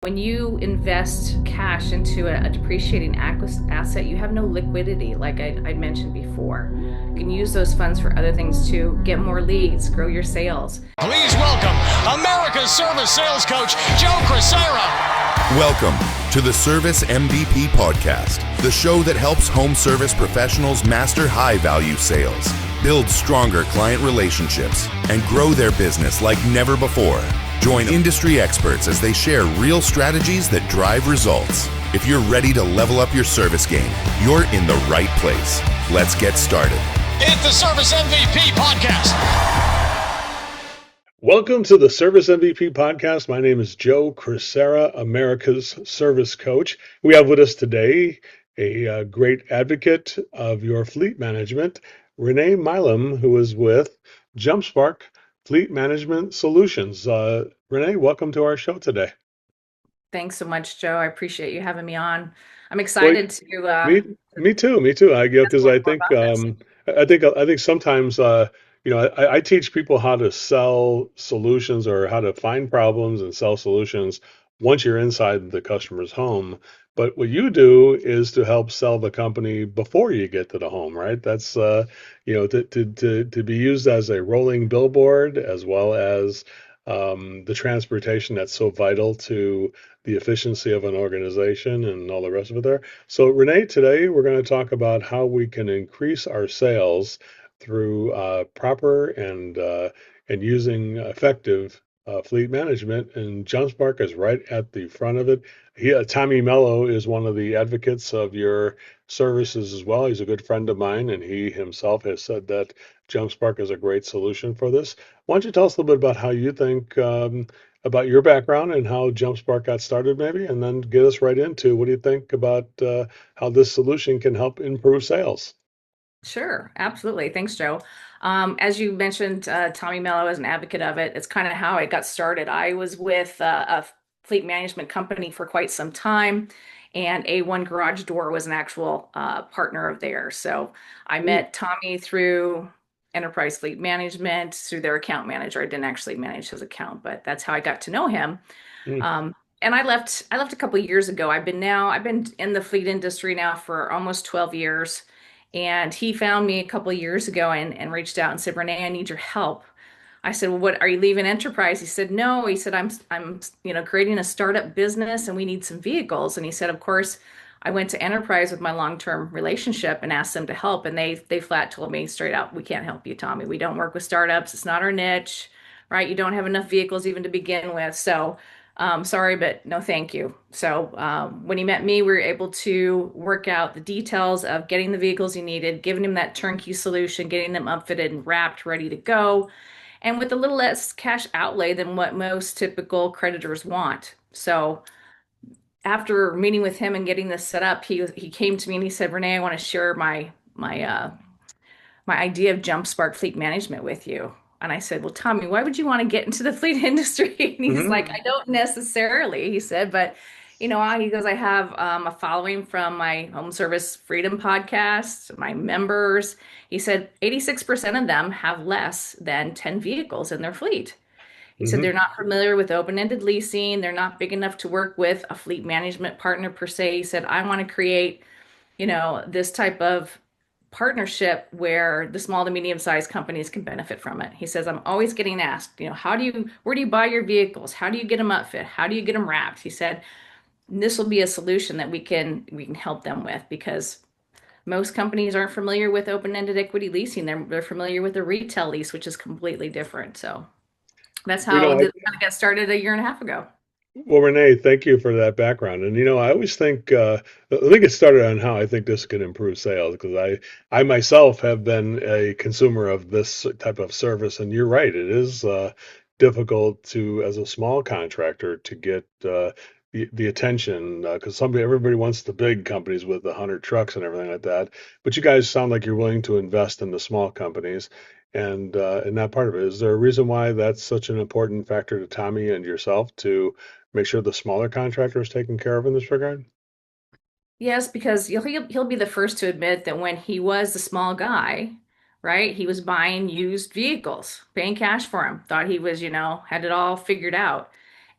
When you invest cash into a depreciating asset, you have no liquidity, like I'd mentioned before. You can use those funds for other things to get more leads, grow your sales. Please welcome America's service sales coach, Joe Crisara. Welcome to the Service MVP Podcast, the show that helps home service professionals master high-value sales, build stronger client relationships, and grow their business like never before. Join industry experts as they share real strategies that drive results. If you're ready to level up your service game, you're in the right place. Let's get started. It's the Service MVP Podcast. Welcome to the Service MVP Podcast. My name is Joe Crisara, America's service coach. We have with us today a great advocate of your fleet management, Renee Milum, who is with JumpSpark Fleet Management Solutions. Renee, welcome to our show today. Thanks so much, Joe. I appreciate you having me on. I'm excited to. Me too. Because I think sometimes I teach people how to sell solutions or how to find problems and sell solutions once you're inside the customer's home. But what you do is to help sell the company before you get to the home, right? That's to be used as a rolling billboard, as well as the transportation that's so vital to the efficiency of an organization and all the rest of it there. So Renee, today we're going to talk about how we can increase our sales through proper and using effective fleet management, and JumpSpark is right at the front of it. Tommy Mello is one of the advocates of your services as well. He's a good friend of mine, and he himself has said that JumpSpark is a great solution for this. Why don't you tell us a little bit about how you think about your background and how JumpSpark got started, maybe, and then get us right into what do you think about how this solution can help improve sales? Sure, absolutely. Thanks, Joe. As you mentioned, Tommy Mello is an advocate of it. It's kind of how it got started. I was with a fleet management company for quite some time, and A1 Garage Door was an actual partner of theirs. So I met Tommy through Enterprise Fleet Management, through their account manager. I didn't actually manage his account, but that's how I got to know him. And I left a couple of years ago. I've been in the fleet industry now for almost 12 years. And he found me a couple of years ago and reached out and said, Renee, I need your help. I said, well, what, are you leaving Enterprise? He said, no. He said, I'm creating a startup business and we need some vehicles. And he said, of course, I went to Enterprise with my long-term relationship and asked them to help. And they flat told me straight out, we can't help you, Tommy. We don't work with startups. It's not our niche, right? You don't have enough vehicles even to begin with. So sorry, but no, thank you. So when he met me, we were able to work out the details of getting the vehicles he needed, giving him that turnkey solution, getting them upfitted and wrapped, ready to go, and with a little less cash outlay than what most typical creditors want. So after meeting with him and getting this set up, he came to me and he said, Renee, I want to share my idea of JumpSpark Fleet Management with you. And I said, well, Tommy, why would you want to get into the fleet industry? And he's like, I don't necessarily, he said, but he goes, I have a following from my Home Service Freedom podcast, my members. He said 86% of them have less than 10 vehicles in their fleet. He said they're not familiar with open-ended leasing. They're not big enough to work with a fleet management partner per se. He said, I want to create, this type of partnership where the small to medium-sized companies can benefit from it. He says, I'm always getting asked, where do you buy your vehicles? How do you get them upfit? How do you get them wrapped? He said, this will be a solution that we can help them with, because most companies aren't familiar with open-ended equity leasing. They're familiar with a retail lease, which is completely different. So that's how it got started a year and a half ago. Well, Renee, thank you for that background. And, I always think, let me get started on how I think this can improve sales, because I myself have been a consumer of this type of service. And you're right, it is difficult as a small contractor, to get the attention, because everybody wants the big companies with 100 trucks and everything like that. But you guys sound like you're willing to invest in the small companies. And that part of it, is there a reason why that's such an important factor to Tommy and yourself, to make sure the smaller contractor is taken care of in this regard? Yes, because he'll be the first to admit that when he was the small guy, right, he was buying used vehicles, paying cash for them, thought he was, had it all figured out.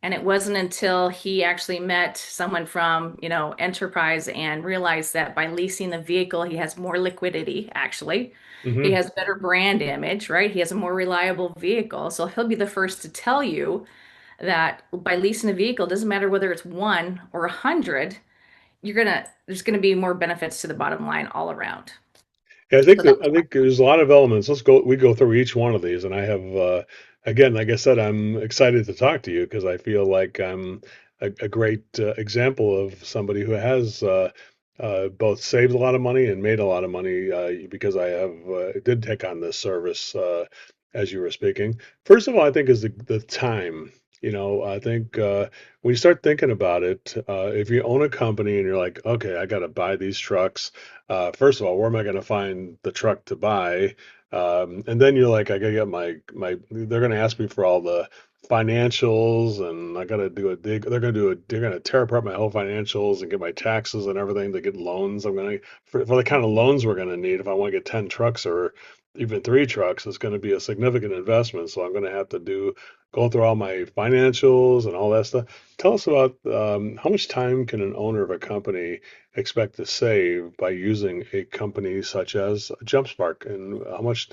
And it wasn't until he actually met someone from, Enterprise and realized that by leasing the vehicle, he has more liquidity, actually. He Hmm. has better brand image, right? He has a more reliable vehicle. So he'll be the first to tell you that by leasing a vehicle, it doesn't matter whether it's one or 100, there's gonna be more benefits to the bottom line all around. Yeah, So that's I think there's a lot of elements. We go through each one of these, and I have again, like I said, I'm excited to talk to you because I feel like I'm a great example of somebody who has both saved a lot of money and made a lot of money because I have did take on this service as you were speaking. First of all, I think is the time. I think when you start thinking about it, if you own a company and you're like, okay, I got to buy these trucks. First of all, where am I going to find the truck to buy? And then you're like, I gotta get they're going to ask me for all the financials and I got to do they're going to tear apart my whole financials and get my taxes and everything to get loans. For the kind of loans we're going to need if I want to get 10 trucks or even 3 trucks, it's going to be a significant investment. So I'm going to have to go through all my financials and all that stuff. Tell us about how much time can an owner of a company expect to save by using a company such as JumpSpark, and how much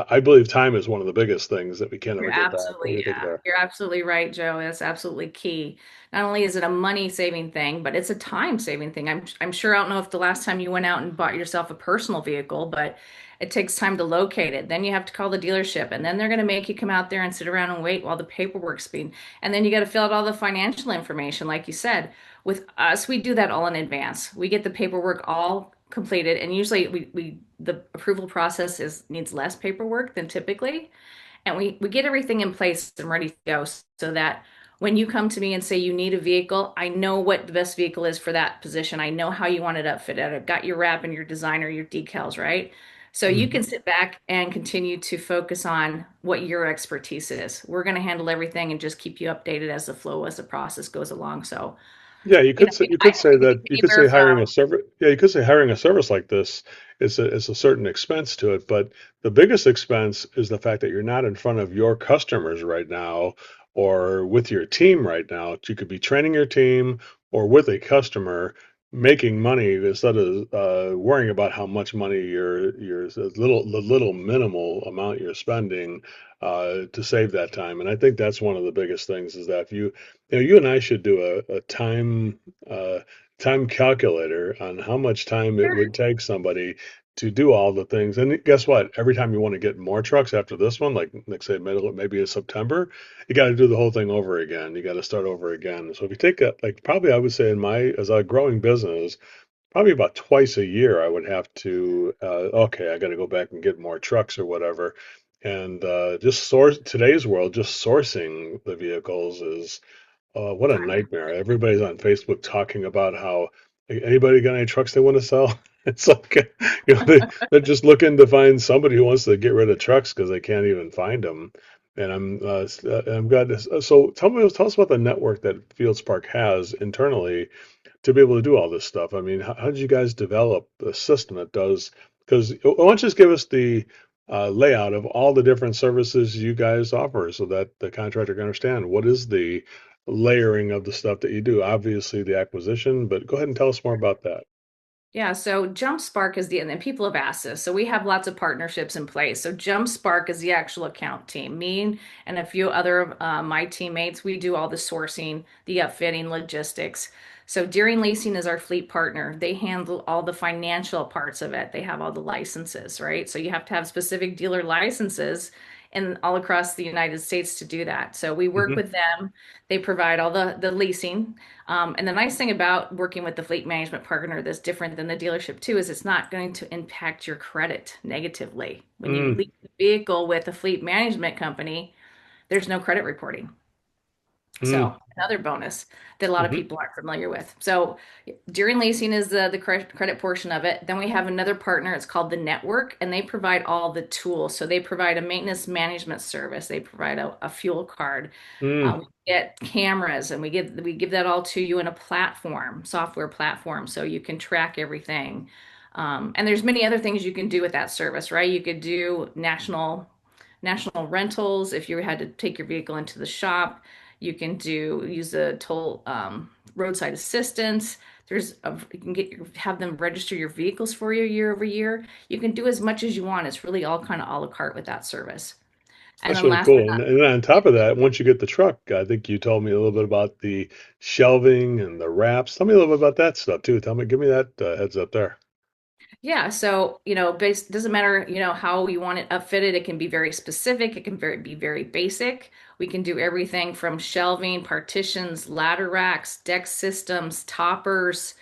I believe time is one of the biggest things that we can't ever You're get back. What do absolutely, you think yeah. there? You're absolutely right, Joe. That's absolutely key. Not only is it a money saving thing, but it's a time saving thing. I'm sure I don't know if the last time you went out and bought yourself a personal vehicle, but it takes time to locate it. Then you have to call the dealership, and then they're going to make you come out there and sit around and wait while the paperwork's being, and then you got to fill out all the financial information, like you said. With us, we do that all in advance. We get the paperwork all completed, and usually we the approval process is needs less paperwork than typically. And we get everything in place and ready to go so that when you come to me and say you need a vehicle, I know what the best vehicle is for that position. I know how you want it outfitted. I've got your wrap and your designer, your decals, right? So you can Mhm. sit back and continue to focus on what your expertise is. We're going to handle everything and just keep you updated as the flow, as the process goes along. So, Yeah, you could say we that can you could either say hiring a service. Yeah, you could say hiring a service like this is a certain expense to it, but the biggest expense is the fact that you're not in front of your customers right now or with your team right now. You could be training your team or with a customer making money instead of worrying about how much money the little minimal amount you're spending to save that time. And I think that's one of the biggest things is that if you and I should do a uh, time calculator on how much time it would take somebody to do all the things. And guess what? Every time you want to get more trucks after this one, like say maybe in September, you got to do the whole thing over again. You got to start over again. So if you take probably I would say as a growing business, probably about twice a year, I would have to, okay, I got to go back and get more trucks or whatever. And just source today's world, just sourcing the vehicles is what a nightmare. Everybody's on Facebook talking about how anybody got any trucks they want to sell? It's like, they're just looking to find somebody who wants to get rid of trucks because they can't even find them. And I'm glad to, so tell us about the network that FieldSpark has internally to be able to do all this stuff. I mean, how did you guys develop a system that does? Because why don't you just give us the layout of all the different services you guys offer so that the contractor can understand what is the layering of the stuff that you do. Obviously, the acquisition, but go ahead and tell us more about that. Yeah, so JumpSpark is and people have asked us. So we have lots of partnerships in place. So JumpSpark is the actual account team. Me and a few other of my teammates, we do all the sourcing, the upfitting, logistics. So Deering Leasing is our fleet partner. They handle all the financial parts of it. They have all the licenses, right? So you have to have specific dealer licenses and all across the United States to do that. So we work Hmm. with them. They provide all the leasing. And the nice thing about working with the fleet management partner that's different than the dealership too is it's not going to impact your credit negatively. When you Mm, lease a vehicle with a fleet management company, there's no credit reporting. mm, So another bonus that a lot of hmm, people aren't familiar with. So during leasing is the credit portion of it. Then we have another partner. It's called the network, and they provide all the tools. So they provide a maintenance management service. They provide a fuel card. mm, We get cameras, and we give that all to you in a platform, software platform, so you can track everything. And there's many other things you can do with that service, right? You could do national rentals if you had to take your vehicle into the shop. You can use the toll roadside assistance. You can have them register your vehicles for you year over year. You can do as much as you want. It's really all kind of a la carte with that service. And That's then really last but cool. not And then on top of that, once you get the truck, I think you told me a little bit about the shelving and the wraps. Tell me a little bit about that stuff too. Give me that heads up there. Yeah, so doesn't matter, how you want it upfitted. It can be very specific. It can be very basic. We can do everything from shelving, partitions, ladder racks, deck systems, toppers,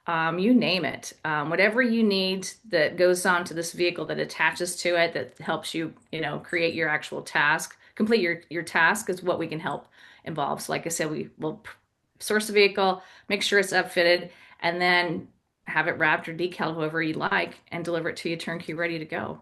you name it. Whatever you need that goes onto this vehicle that attaches to it that helps you, create your actual task, complete your task is what we can help involve. So, like I said, we will source the vehicle, make sure it's upfitted, and then have it wrapped or decaled however you like and deliver it to you turnkey ready to go.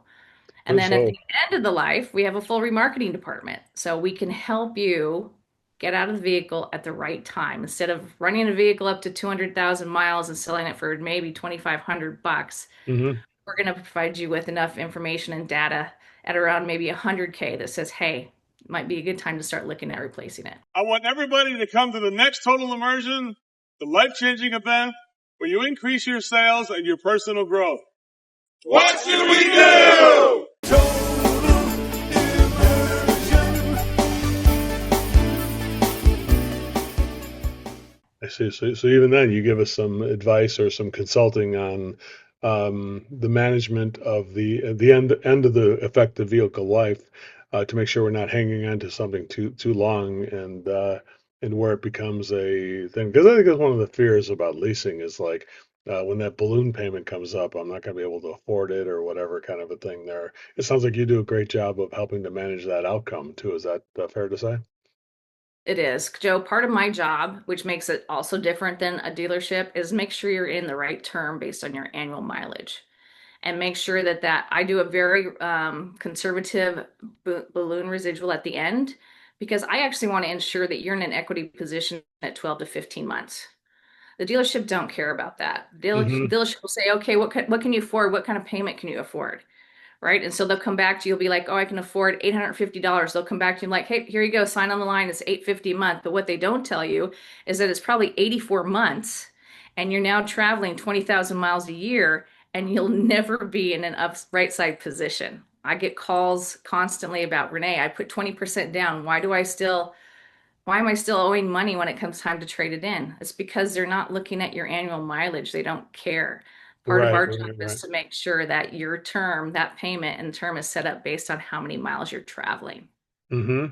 And then at So, the end of the life, we have a full remarketing department. So we can help you get out of the vehicle at the right time. Instead of running a vehicle up to 200,000 miles and selling it for maybe 2,500 bucks, mhm. we're going to provide you with enough information and data at around maybe 100K that says, hey, it might be a good time to start looking at replacing it. I want everybody to come to the next Total Immersion, the life-changing event where you increase your sales and your personal growth. What should we do? I see. So even then, you give us some advice or some consulting on the management of the end of the effective vehicle life to make sure we're not hanging on to something too long and where it becomes a thing. Because I think that's one of the fears about leasing is like when that balloon payment comes up, I'm not going to be able to afford it or whatever kind of a thing there. It sounds like you do a great job of helping to manage that outcome too. Is that fair to say? It is. Joe, part of my job, which makes it also different than a dealership, is make sure you're in the right term based on your annual mileage and make sure that I do a very conservative balloon residual at the end because I actually want to ensure that you're in an equity position at 12 to 15 months. The dealership don't care about that. Hmm. Dealership will say, okay, what can you afford? What kind of payment can you afford? Right? And so they'll come back to you, you'll be like, oh, I can afford $850. They'll come back to you like, hey, here you go, sign on the line, it's $850 a month. But what they don't tell you is that it's probably 84 months and you're now traveling 20,000 miles a year and you'll never be in an up right side position. I get calls constantly about Renee, I put 20% down. Why am I still owing money when it comes time to trade it in? It's because they're not looking at your annual mileage. They don't care. Part of Right, our job right, is right. to make sure that your term, that payment and term is set up based on how many miles you're traveling. Hmm.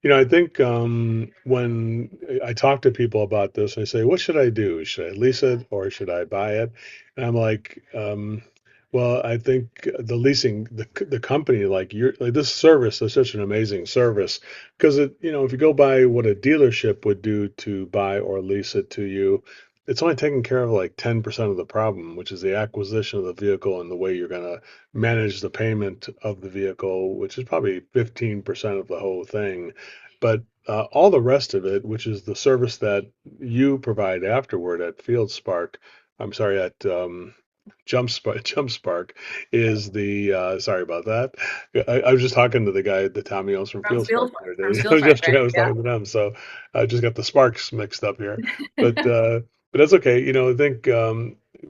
I think when I talk to people about this, I say, "What should I do? Should I lease it or should I buy it?" And I'm like, "Well, I think the leasing, the company, like this service is such an amazing service because if you go by what a dealership would do to buy or lease it to you, it's only taking care of like 10% of the problem, which is the acquisition of the vehicle and the way you're going to manage the payment of the vehicle, which is probably 15% of the whole thing." But all the rest of it, which is the service that you provide afterward at FieldSpark, I'm sorry, at JumpSpark is the sorry about that. I was just talking to the guy, the Tommy owns from FieldSpark the other From day. Steel Fire, right? Yesterday I was talking to them, so I just got the sparks mixed up here. But that's okay. I think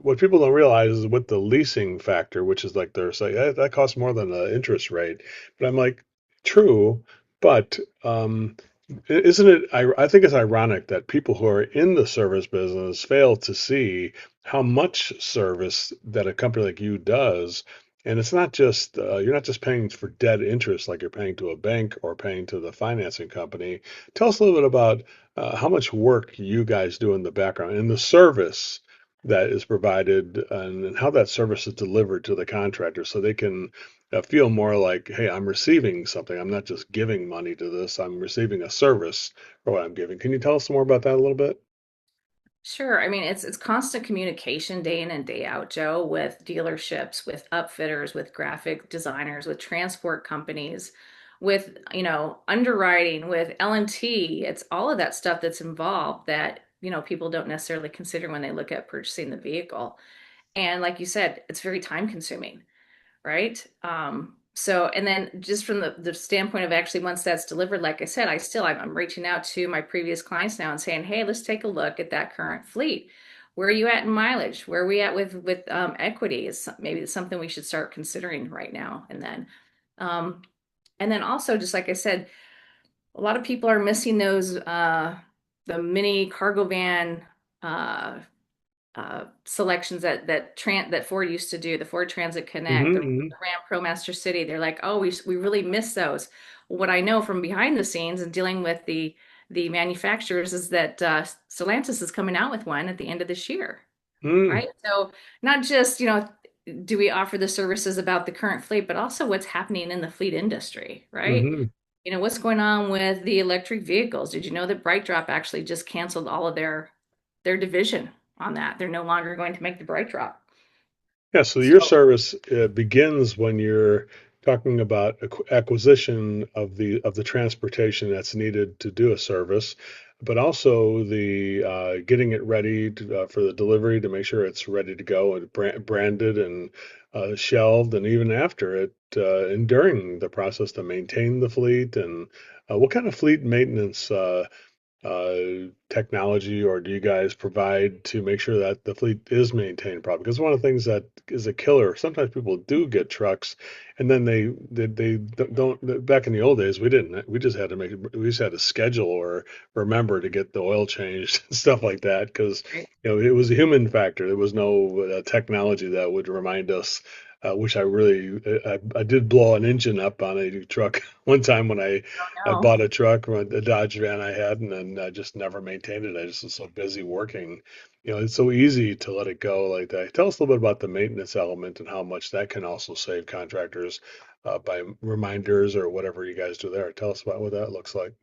what people don't realize is with the leasing factor, which is like they're saying that costs more than the interest rate. But I'm like, true, but isn't it? I think it's ironic that people who are in the service business fail to see how much service that a company like you does. And it's not just, you're not just paying for dead interest like you're paying to a bank or paying to the financing company. Tell us a little bit about how much work you guys do in the background and the service that is provided and how that service is delivered to the contractor so they can feel more like, hey, I'm receiving something. I'm not just giving money to this, I'm receiving a service for what I'm giving. Can you tell us more about that a little bit? Sure. I mean, it's constant communication day in and day out, Joe, with dealerships, with upfitters, with graphic designers, with transport companies, with, underwriting, with L&T. It's all of that stuff that's involved that, people don't necessarily consider when they look at purchasing the vehicle. And like you said, it's very time consuming, right? So, and then just from the standpoint of actually once that's delivered, like I said, I'm reaching out to my previous clients now and saying, hey, let's take a look at that current fleet. Where are you at in mileage? Where are we at with equity? Is maybe it's something we should start considering right now. Um, and then also, just like I said, a lot of people are missing those the mini cargo van uh, selections that Ford used to do, the Ford Transit Connect, the Hmm. Ram ProMaster City. They're like, oh, we really miss those. What I know from behind the scenes and dealing with the manufacturers is that Stellantis is coming out with one at the end of this year, Hmm. right? So not just, do we offer the services about the current fleet, but also what's happening in the fleet industry, right? Hmm. What's going on with the electric vehicles? Did you know that BrightDrop actually just canceled all of their division on that? They're no longer going to make the BrightDrop. Yeah, so your So service begins when you're talking about acquisition of the transportation that's needed to do a service, but also the getting it ready for the delivery to make sure it's ready to go and branded and shelved, and even after it and during the process to maintain the fleet. And what kind of fleet maintenance technology or do you guys provide to make sure that the fleet is maintained properly? Because one of the things that is a killer, sometimes people do get trucks and then they don't, back in the old days, we didn't, we just had to we just had to schedule or remember to get the oil changed and stuff like that. Because, right. it was a human factor. There was no technology that would remind us. Which I did blow an engine up on a truck one time when I No. bought a truck, a Dodge van I had, and then I just never maintained it. I just was so busy working. It's so easy to let it go like that. Tell us a little bit about the maintenance element and how much that can also save contractors by reminders or whatever you guys do there. Tell us about what that looks like.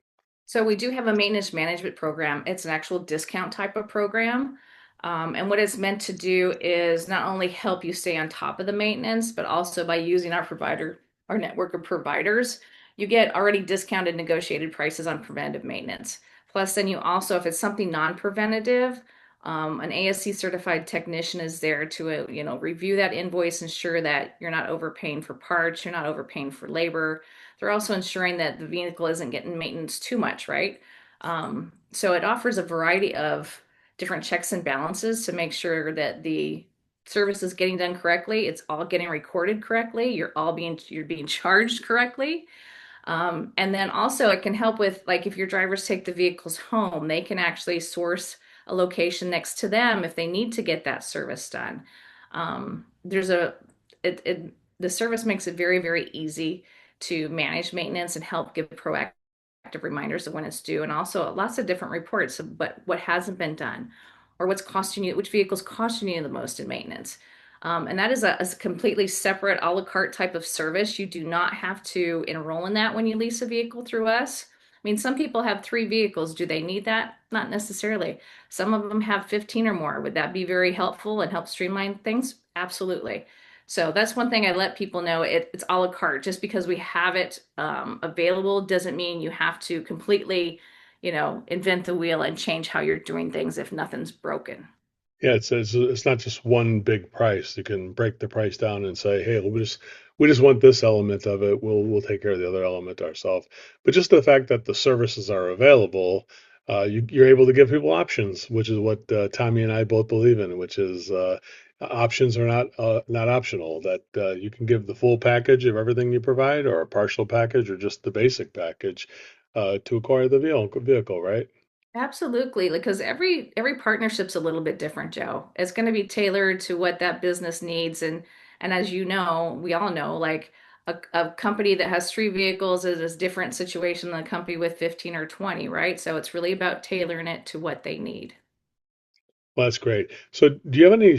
So we do have a maintenance management program. It's an actual discount type of program. And what it's meant to do is not only help you stay on top of the maintenance, but also by using our network of providers, you get already discounted negotiated prices on preventative maintenance. Plus, then you also, if it's something non-preventative, an ASC certified technician is there to, review that invoice, ensure that you're not overpaying for parts, you're not overpaying for labor. They're also ensuring that the vehicle isn't getting maintenance too much, right? So it offers a variety of different checks and balances to make sure that the service is getting done correctly. It's all getting recorded correctly. You're being charged correctly. And then also it can help with like if your drivers take the vehicles home, they can actually source a location next to them if they need to get that service done. There's a it, it the service makes it very, very easy to manage maintenance and help give proactive reminders of when it's due, and also lots of different reports of what hasn't been done or what's costing you, which vehicle's costing you the most in maintenance. And that is a completely separate a la carte type of service. You do not have to enroll in that when you lease a vehicle through us. I mean, some people have three vehicles. Do they need that? Not necessarily. Some of them have 15 or more. Would that be very helpful and help streamline things? Absolutely. So that's one thing I let people know. It's a la carte. Just because we have it available doesn't mean you have to completely, invent the wheel and change how you're doing things if nothing's broken. Yeah, it's not just one big price. You can break the price down and say, hey, we just want this element of it. We'll take care of the other element ourselves. But just the fact that the services are available, you're able to give people options, which is what Tommy and I both believe in, which is options are not optional. That you can give the full package of everything you provide, or a partial package, or just the basic package to acquire the vehicle, right? Absolutely, because every partnership's a little bit different, Joe. It's going to be tailored to what that business needs, and as you know, we all know, like a company that has three vehicles is a different situation than a company with 15 or 20, right? So it's really about tailoring it to what they need. Well, that's great. So, do you have any,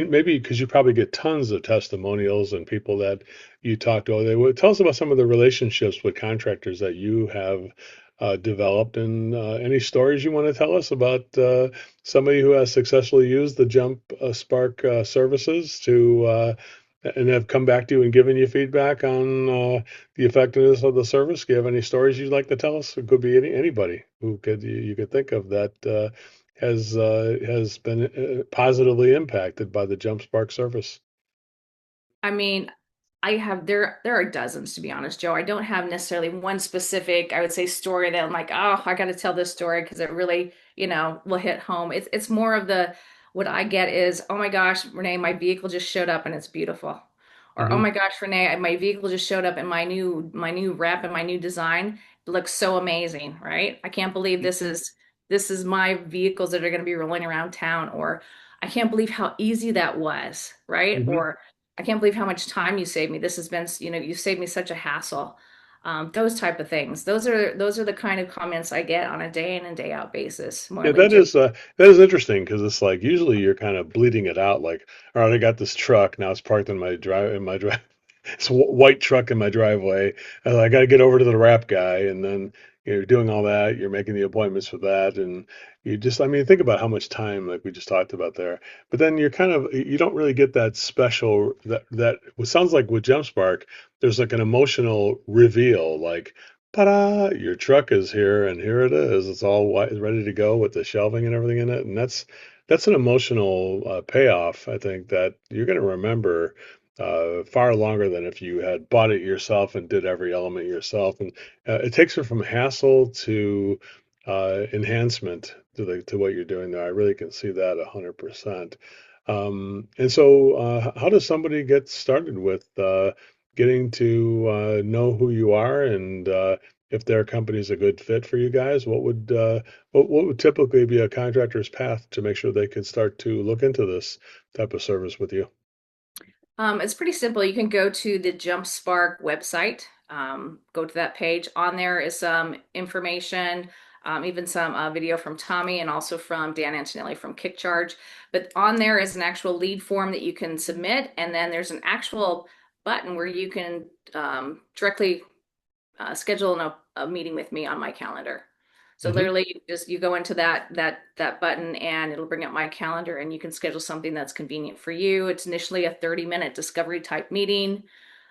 maybe because you probably get tons of testimonials and people that you talk to, tell us about some of the relationships with contractors that you have developed and any stories you want to tell us about somebody who has successfully used the Jump Spark services and have come back to you and given you feedback on the effectiveness of the service. Do you have any stories you'd like to tell us? It could be anybody who you could think of that. Has been positively impacted by the JumpSpark service. I mean, I have there are dozens, to be honest, Joe. I don't have necessarily one specific, I would say, story that I'm like, oh, I got to tell this story because it really, will hit home. It's more of the what I get is, oh my gosh, Renee, my vehicle just showed up and it's beautiful. Or oh Hmm. my gosh, Renee, my vehicle just showed up and my new wrap and my new design looks so amazing, right? I can't believe this is my vehicles that are going to be rolling around town, or I can't believe how easy that was, right? Hmm. Or I can't believe how much time you saved me. This has been, you saved me such a hassle. Those type of things. Those are the kind of comments I get on a day in and day out basis, more Yeah, than just. that is interesting because it's like usually you're kind of bleeding it out. Like, all right, I got this truck now; it's parked in my drive. It's a white truck in my driveway. I got to get over to the wrap guy, and then you're doing all that. You're making the appointments for that, and I mean, think about how much time, like we just talked about there. But then you don't really get that special that what sounds like with JumpSpark. There's like an emotional reveal, like ta-da, your truck is here and here it is. It's all white, ready to go with the shelving and everything in it. And that's an emotional payoff, I think, that you're going to remember far longer than if you had bought it yourself and did every element yourself. And it takes it from hassle to enhancement to what you're doing there. I really can see that 100%. And so, how does somebody get started with getting to know who you are and if their company is a good fit for you guys? What would typically be a contractor's path to make sure they can start to look into this type of service with you? It's pretty simple. You can go to the JumpSpark website. Go to that page. On there is some information, even some video from Tommy and also from Dan Antonelli from KickCharge. But on there is an actual lead form that you can submit, and then there's an actual button where you can directly schedule a meeting with me on my calendar. So Hmm. literally, you go into that button, and it'll bring up my calendar, and you can schedule something that's convenient for you. It's initially a 30-minute discovery type meeting.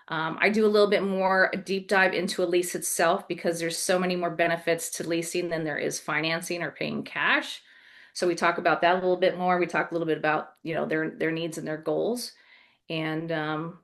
I do a little bit more a deep dive into a lease itself because there's so many more benefits to leasing than there is financing or paying cash. So we talk about that a little bit more. We talk a little bit about their needs and their goals. And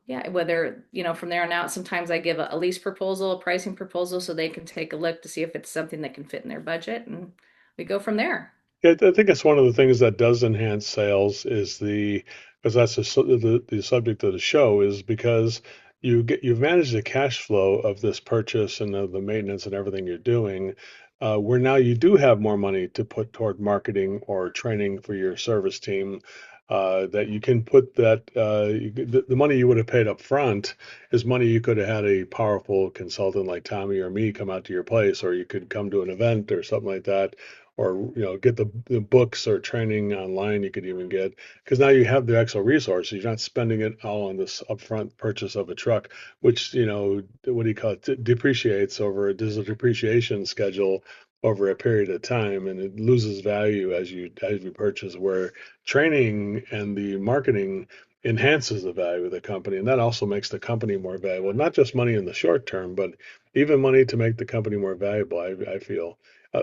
yeah, whether, from there on out, sometimes I give a lease proposal, a pricing proposal, so they can take a look to see if it's something that can fit in their budget. And we go from there. Yeah, I think it's one of the things that does enhance sales is because that's the subject of the show is because you've managed the cash flow of this purchase and of the maintenance and everything you're doing, where now you do have more money to put toward marketing or training for your service team. That you can put the money you would have paid up front is money you could have had a powerful consultant like Tommy or me come out to your place, or you could come to an event or something like that, or get the books or training online you could even get, because now you have the actual resources. You're not spending it all on this upfront purchase of a truck, which what do you call it, depreciates over. There's a depreciation schedule over a period of time, and it loses value as you purchase, where training and the marketing enhances the value of the company, and that also makes the company more valuable, not just money in the short term, but even money to make the company more valuable, I feel.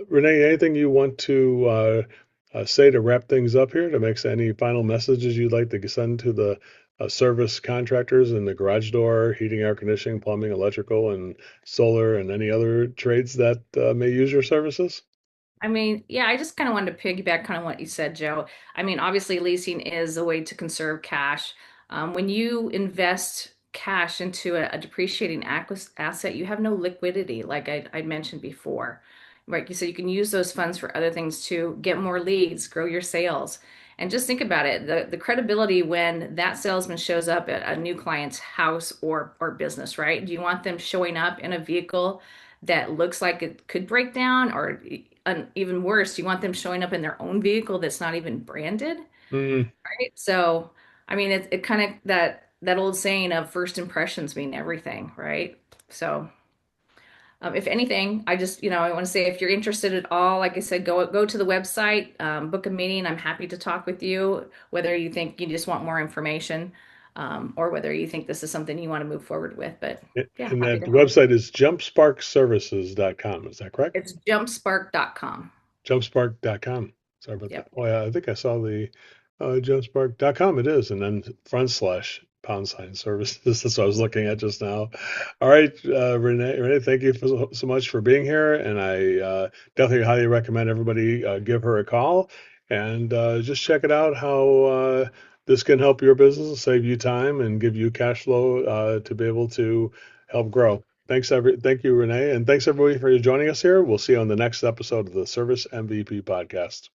Renee, anything you want to say to wrap things up here, to make any final messages you'd like to send to the service contractors in the garage door, heating, air conditioning, plumbing, electrical, and solar, and any other trades that may use your services? I mean, yeah, I just kind of wanted to piggyback kind of what you said, Joe. I mean, obviously, leasing is a way to conserve cash. When you invest cash into a depreciating asset, you have no liquidity, like I mentioned before. Right? You said you can use those funds for other things to get more leads, grow your sales. And just think about it, the credibility when that salesman shows up at a new client's house or business, right? Do you want them showing up in a vehicle that looks like it could break down, or even worse, you want them showing up in their own vehicle that's not even branded, Mm. right? So, I mean, it kind of that old saying of first impressions mean everything, right? So, if anything, I just, I want to say if you're interested at all, like I said, go to the website, book a meeting. I'm happy to talk with you, whether you think you just want more information, or whether you think this is something you want to move forward with. But yeah, And happy that to help. website is jumpsparkservices.com. Is that correct? It's jumpspark.com. Jumpspark.com. Sorry about that. Yep. Oh, yeah, I think I saw the jumpspark.com. It is. And then front slash # services. That's what I was looking at just now. All right, Renee, thank you so much for being here, and I definitely highly recommend everybody give her a call and just check it out how this can help your business, save you time, and give you cash flow to be able to help grow. Thank you, Renee, and thanks everybody for joining us here. We'll see you on the next episode of the Service MVP Podcast.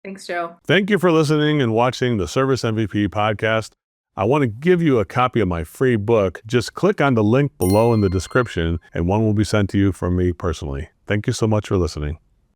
Thanks, Joe. Thank you for listening and watching the Service MVP Podcast. I want to give you a copy of my free book. Just click on the link below in the description, and one will be sent to you from me personally. Thank you so much for listening.